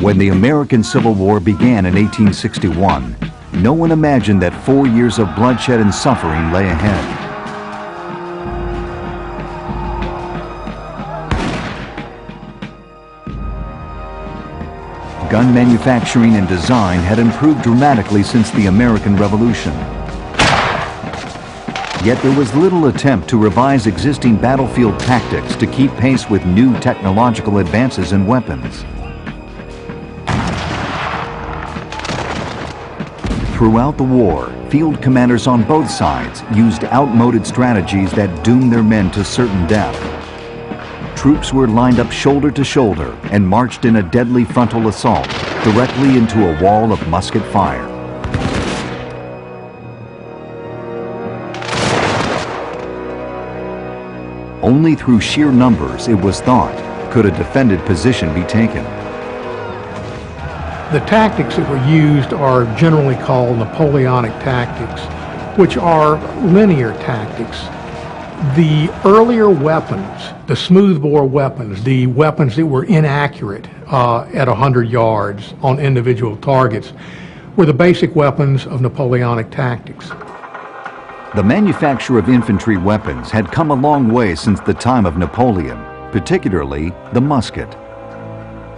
When the American Civil War began in 1861, no one imagined that 4 years of bloodshed and suffering lay ahead. Gun manufacturing and design had improved dramatically since the American Revolution. Yet there was little attempt to revise existing battlefield tactics to keep pace with new technological advances in weapons. Throughout the war, field commanders on both sides used outmoded strategies that doomed their men to certain death. Troops were lined up shoulder to shoulder and marched in a deadly frontal assault directly into a wall of musket fire. Only through sheer numbers, it was thought, could a defended position be taken. The tactics that were used are generally called Napoleonic tactics, which are linear tactics. The earlier weapons, the smoothbore weapons, the weapons that were inaccurate at 100 yards on individual targets, were the basic weapons of Napoleonic tactics. The manufacture of infantry weapons had come a long way since the time of Napoleon, particularly the musket.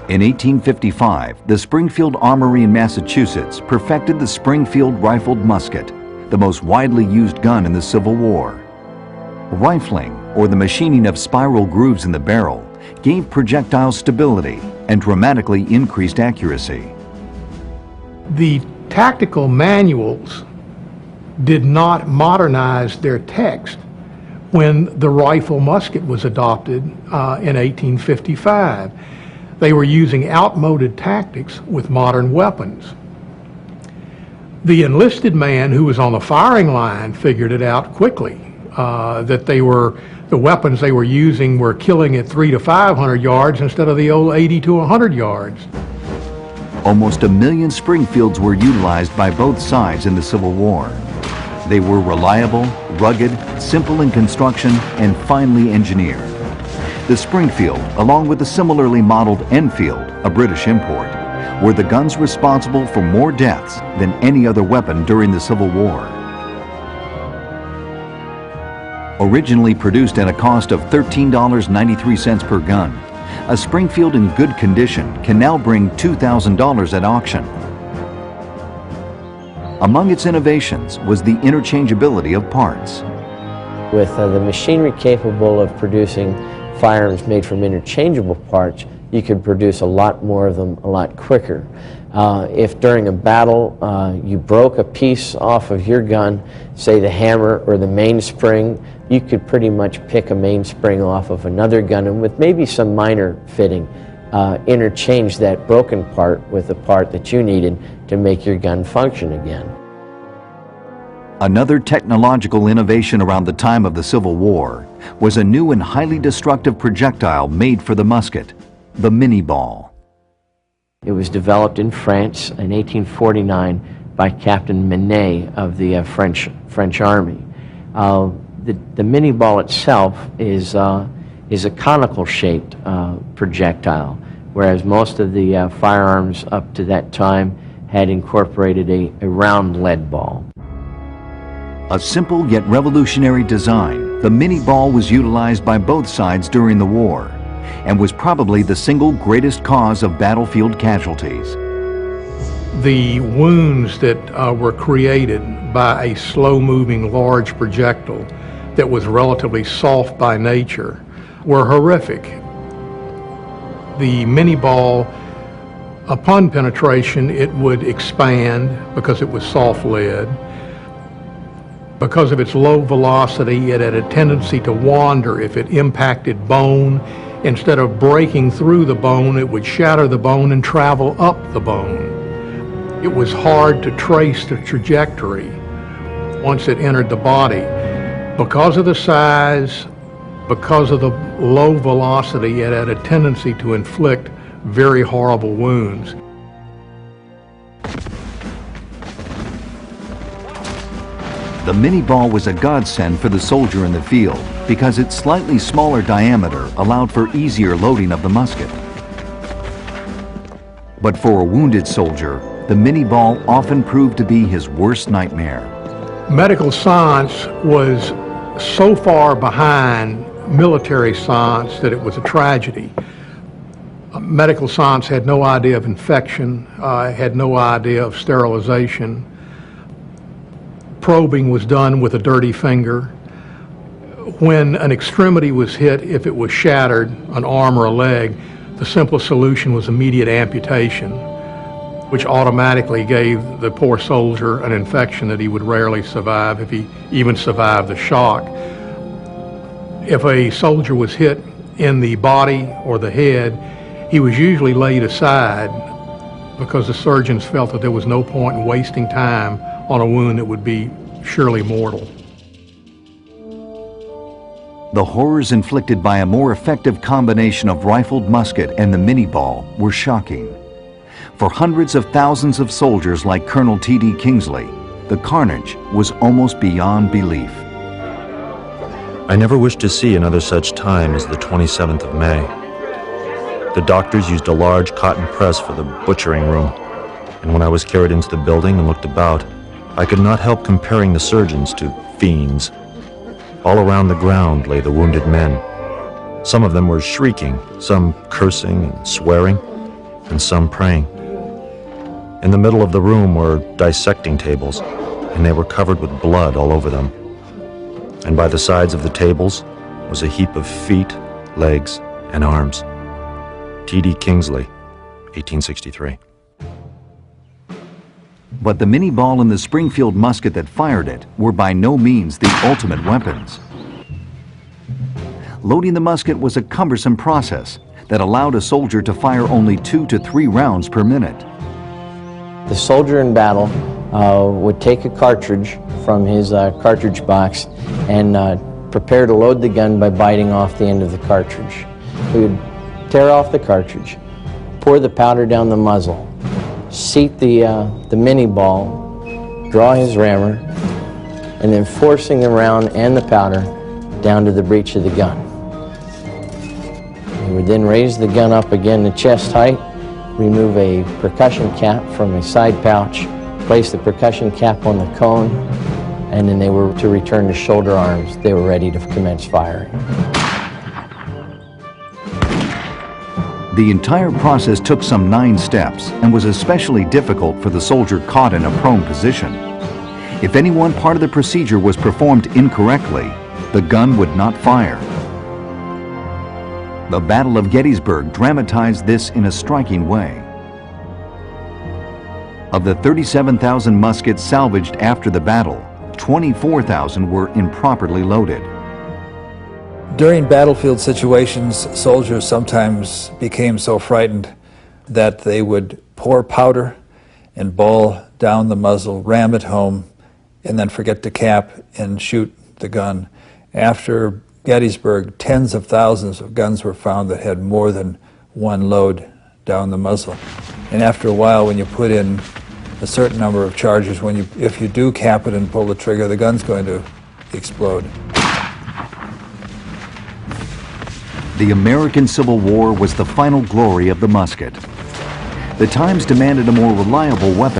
In 1855, the Springfield Armory in Massachusetts perfected the Springfield rifled musket, the most widely used gun in the Civil War. Rifling, or the machining of spiral grooves in the barrel, gave projectile stability and dramatically increased accuracy. The tactical manuals did not modernize their text when the rifle musket was adopted in 1855. They were using outmoded tactics with modern weapons. The enlisted man who was on the firing line figured it out quickly, that the weapons they were using were killing at 300 to 500 yards instead of the old 80 to 100 yards. Almost 1 million Springfields were utilized by both sides in the Civil War. They were reliable, rugged, simple in construction, and finely engineered. The Springfield, along with the similarly modeled Enfield, a British import, were the guns responsible for more deaths than any other weapon during the Civil War. Originally produced at a cost of $13.93 per gun, a Springfield in good condition can now bring $2,000 at auction. Among its innovations was the interchangeability of parts. With the machinery capable of producing firearms made from interchangeable parts, you could produce a lot more of them a lot quicker. If during a battle you broke a piece off of your gun, say the hammer or the mainspring, you could pretty much pick a mainspring off of another gun and with maybe some minor fitting, interchange that broken part with the part that you needed to make your gun function again. Another technological innovation around the time of the Civil War was a new and highly destructive projectile made for the musket, the mini-ball. It was developed in France in 1849 by Captain Menet of the French Army. The mini-ball itself is a conical-shaped projectile, whereas most of the firearms up to that time had incorporated a round lead ball. A simple yet revolutionary design, the mini-ball was utilized by both sides during the war and was probably the single greatest cause of battlefield casualties. The wounds that were created by a slow-moving large projectile that was relatively soft by nature were horrific. The mini-ball, upon penetration, it would expand because it was soft lead. Because of its low velocity, it had a tendency to wander if it impacted bone. Instead of breaking through the bone, it would shatter the bone and travel up the bone. It was hard to trace the trajectory once it entered the body. Because of the size, because of the low velocity, it had a tendency to inflict very horrible wounds. The mini-ball was a godsend for the soldier in the field because its slightly smaller diameter allowed for easier loading of the musket. But for a wounded soldier, the mini ball often proved to be his worst nightmare. Medical science was so far behind military science that it was a tragedy. Medical science had no idea of infection, had no idea of sterilization. Probing was done with a dirty finger. When an extremity was hit, if it was shattered, an arm or a leg, the simplest solution was immediate amputation, which automatically gave the poor soldier an infection that he would rarely survive if he even survived the shock. If a soldier was hit in the body or the head, he was usually laid aside because the surgeons felt that there was no point in wasting time on a wound that would be surely mortal. The horrors inflicted by a more effective combination of rifled musket and the mini ball were shocking. For hundreds of thousands of soldiers like Colonel T.D. Kingsley, the carnage was almost beyond belief. I never wished to see another such time as the 27th of May. The doctors used a large cotton press for the butchering room, and when I was carried into the building and looked about, I could not help comparing the surgeons to fiends. All around the ground lay the wounded men. Some of them were shrieking, some cursing and swearing, and some praying. In the middle of the room were dissecting tables, and they were covered with blood all over them. And by the sides of the tables was a heap of feet, legs, and arms. T.D. Kingsley, 1863. But the mini ball and the Springfield musket that fired it were by no means the ultimate weapons. Loading the musket was a cumbersome process that allowed a soldier to fire only 2 to 3 rounds per minute. The soldier in battle would take a cartridge from his cartridge box and prepare to load the gun by biting off the end of the cartridge. He would tear off the cartridge, pour the powder down the muzzle, seat the mini ball, draw his rammer, and then forcing the round and the powder down to the breech of the gun. He would then raise the gun up again to chest height, remove a percussion cap from a side pouch, place the percussion cap on the cone, and then they were to return to shoulder arms. They were ready to commence firing. The entire process took some 9 steps and was especially difficult for the soldier caught in a prone position. If any one part of the procedure was performed incorrectly, the gun would not fire. The Battle of Gettysburg dramatized this in a striking way. Of the 37,000 muskets salvaged after the battle, 24,000 were improperly loaded. During battlefield situations, soldiers sometimes became so frightened that they would pour powder and ball down the muzzle, ram it home, and then forget to cap and shoot the gun. After Gettysburg, tens of thousands of guns were found that had more than one load down the muzzle. And after a while, when you put in a certain number of charges, if you do cap it and pull the trigger, the gun's going to explode. The American Civil War was the final glory of the musket. The times demanded a more reliable weapon.